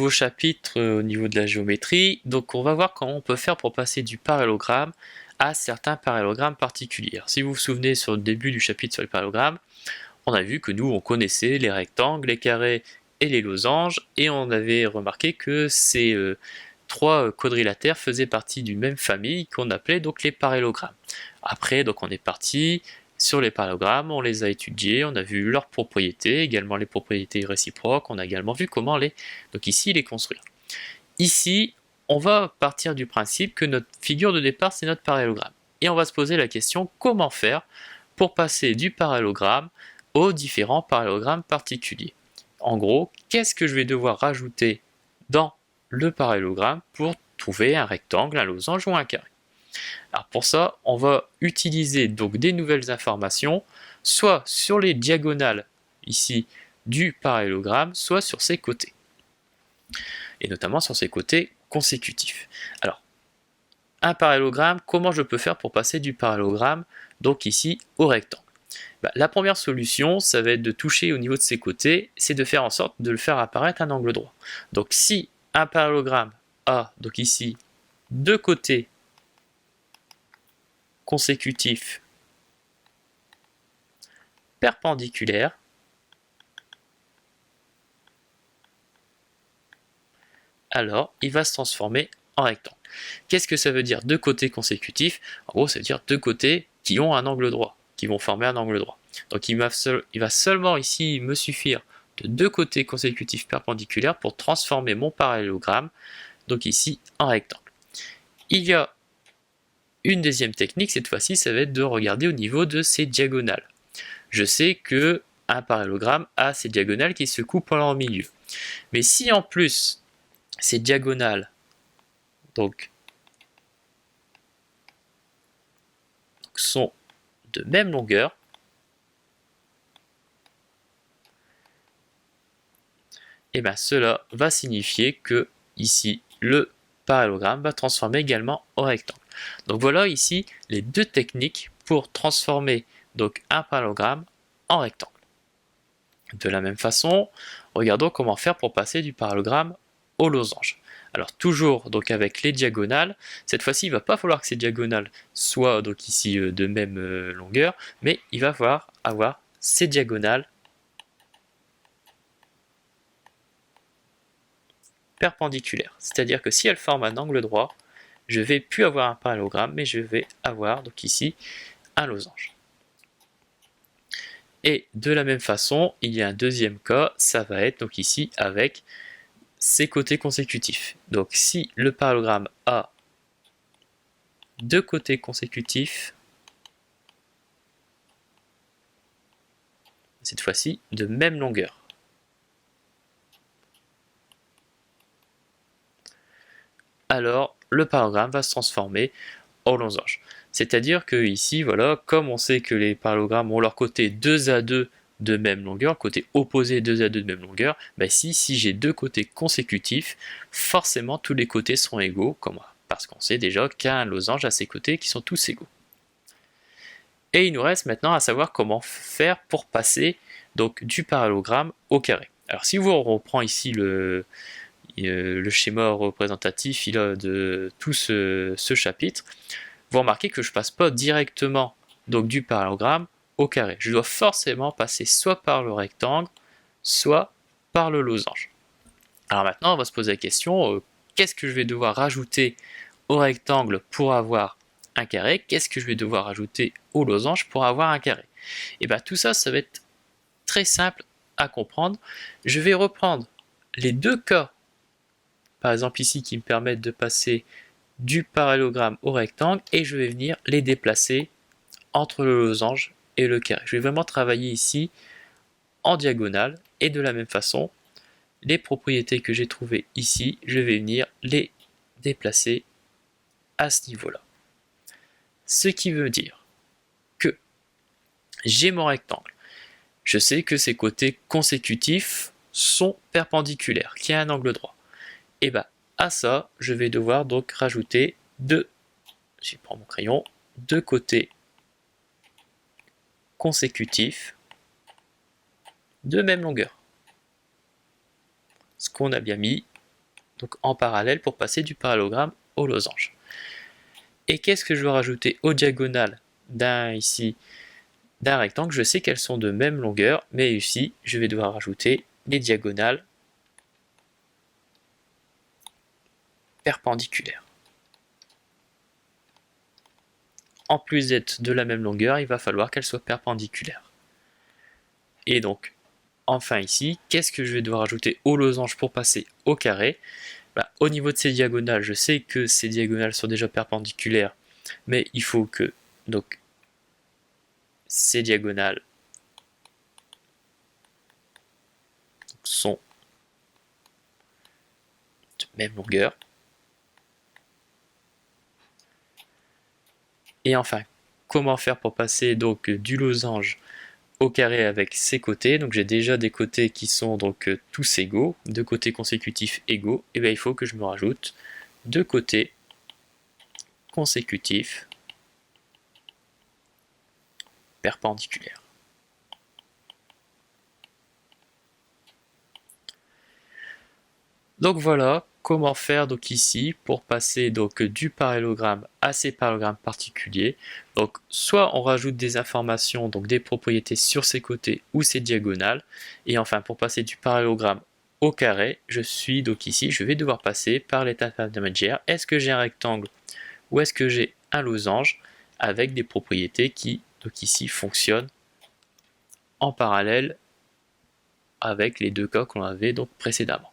nouveau chapitre au niveau de la géométrie. Donc on va voir comment on peut faire pour passer du parallélogramme à certains parallélogrammes particuliers. Alors, si vous vous souvenez sur le début du chapitre sur les parallélogrammes, on a vu que nous on connaissait les rectangles, les carrés et les losanges, et on avait remarqué que ces trois quadrilatères faisaient partie d'une même famille qu'on appelait donc les parallélogrammes. Après, donc on est parti sur les parallélogrammes, on les a étudiés, on a vu leurs propriétés, également les propriétés réciproques, on a également vu comment les construire. Ici, on va partir du principe que notre figure de départ c'est notre parallélogramme. Et on va se poser la question comment faire pour passer du parallélogramme aux différents parallélogrammes particuliers. En gros, qu'est-ce que je vais devoir rajouter dans le parallélogramme pour trouver un rectangle, un losange ou un carré? Alors pour ça, on va utiliser donc des nouvelles informations, soit sur les diagonales ici du parallélogramme, soit sur ses côtés. Et notamment sur ses côtés consécutifs. Alors, un parallélogramme, comment je peux faire pour passer du parallélogramme, donc ici, au rectangle? La première solution, ça va être de toucher au niveau de ses côtés, c'est de faire en sorte de le faire apparaître un angle droit. Donc si un parallélogramme a, donc ici, deux côtés consécutifs perpendiculaires, alors il va se transformer en rectangle. Qu'est-ce que ça veut dire deux côtés consécutifs? En gros, ça veut dire deux côtés qui ont un angle droit, qui vont former un angle droit. Donc il va seulement ici me suffire de deux côtés consécutifs perpendiculaires pour transformer mon parallélogramme, donc ici, en rectangle. Il y a une deuxième technique, cette fois-ci, ça va être de regarder au niveau de ses diagonales. Je sais que un parallélogramme a ses diagonales qui se coupent en milieu. Mais si en plus, ces diagonales donc sont de même longueur, et bien cela va signifier que ici le parallélogramme va transformer également en rectangle. Donc voilà ici les deux techniques pour transformer donc un parallélogramme en rectangle. De la même façon, regardons comment faire pour passer du parallélogramme au losange. Alors toujours donc avec les diagonales, cette fois-ci il ne va pas falloir que ces diagonales soient donc ici de même longueur, mais il va falloir avoir ces diagonales perpendiculaires. C'est-à-dire que si elles forment un angle droit, je ne vais plus avoir un parallélogramme, mais je vais avoir donc ici un losange. Et de la même façon, il y a un deuxième cas, ça va être donc ici avec ses côtés consécutifs. Donc si le parallélogramme a deux côtés consécutifs, cette fois-ci de même longueur, alors le parallélogramme va se transformer en losange. C'est-à-dire que ici, voilà, comme on sait que les parallélogrammes ont leur côté 2 à 2 de même longueur, côté opposé 2 à 2 de même longueur, si j'ai deux côtés consécutifs, forcément tous les côtés seront égaux, parce qu'on sait déjà qu'un losange a ses côtés qui sont tous égaux. Et il nous reste maintenant à savoir comment faire pour passer donc du parallélogramme au carré. Alors si vous reprend ici le schéma représentatif de tout ce chapitre, vous remarquez que je ne passe pas directement donc du parallélogramme au carré. Je dois forcément passer soit par le rectangle, soit par le losange. Alors maintenant, on va se poser la question, qu'est-ce que je vais devoir rajouter au rectangle pour avoir un carré? Qu'est-ce que je vais devoir rajouter au losange pour avoir un carré? Et bien tout ça, ça va être très simple à comprendre. Je vais reprendre les deux cas, par exemple ici, qui me permettent de passer du parallélogramme au rectangle, et je vais venir les déplacer entre le losange et le carré. Je vais vraiment travailler ici en diagonale, et de la même façon, les propriétés que j'ai trouvées ici, je vais venir les déplacer à ce niveau-là. Ce qui veut dire que j'ai mon rectangle. Je sais que ses côtés consécutifs sont perpendiculaires, qu'il y a un angle droit. Et bien à ça, je vais devoir donc rajouter je prends mon crayon, deux côtés consécutifs de même longueur. Ce qu'on a bien mis donc en parallèle pour passer du parallélogramme au losange. Et qu'est-ce que je veux rajouter aux diagonales d'un rectangle? Je sais qu'elles sont de même longueur, mais ici je vais devoir rajouter les diagonales perpendiculaires. En plus d'être de la même longueur, il va falloir qu'elles soient perpendiculaires. Et donc, enfin ici, qu'est-ce que je vais devoir ajouter au losange pour passer au carré? Au niveau de ces diagonales, je sais que ces diagonales sont déjà perpendiculaires, mais il faut que donc ces diagonales sont de même longueur. Et enfin, comment faire pour passer donc du losange au carré avec ses côtés? Donc j'ai déjà des côtés qui sont donc tous égaux, deux côtés consécutifs égaux, et bien il faut que je me rajoute deux côtés consécutifs perpendiculaires. Donc voilà comment faire donc ici pour passer donc du parallélogramme à ces parallélogrammes particuliers. Donc soit on rajoute des informations, donc des propriétés sur ses côtés ou ses diagonales, et enfin pour passer du parallélogramme au carré, je vais devoir passer par l'étape intermédiaire. Est-ce que j'ai un rectangle ou est-ce que j'ai un losange avec des propriétés qui donc ici fonctionnent en parallèle avec les deux cas qu'on avait donc précédemment.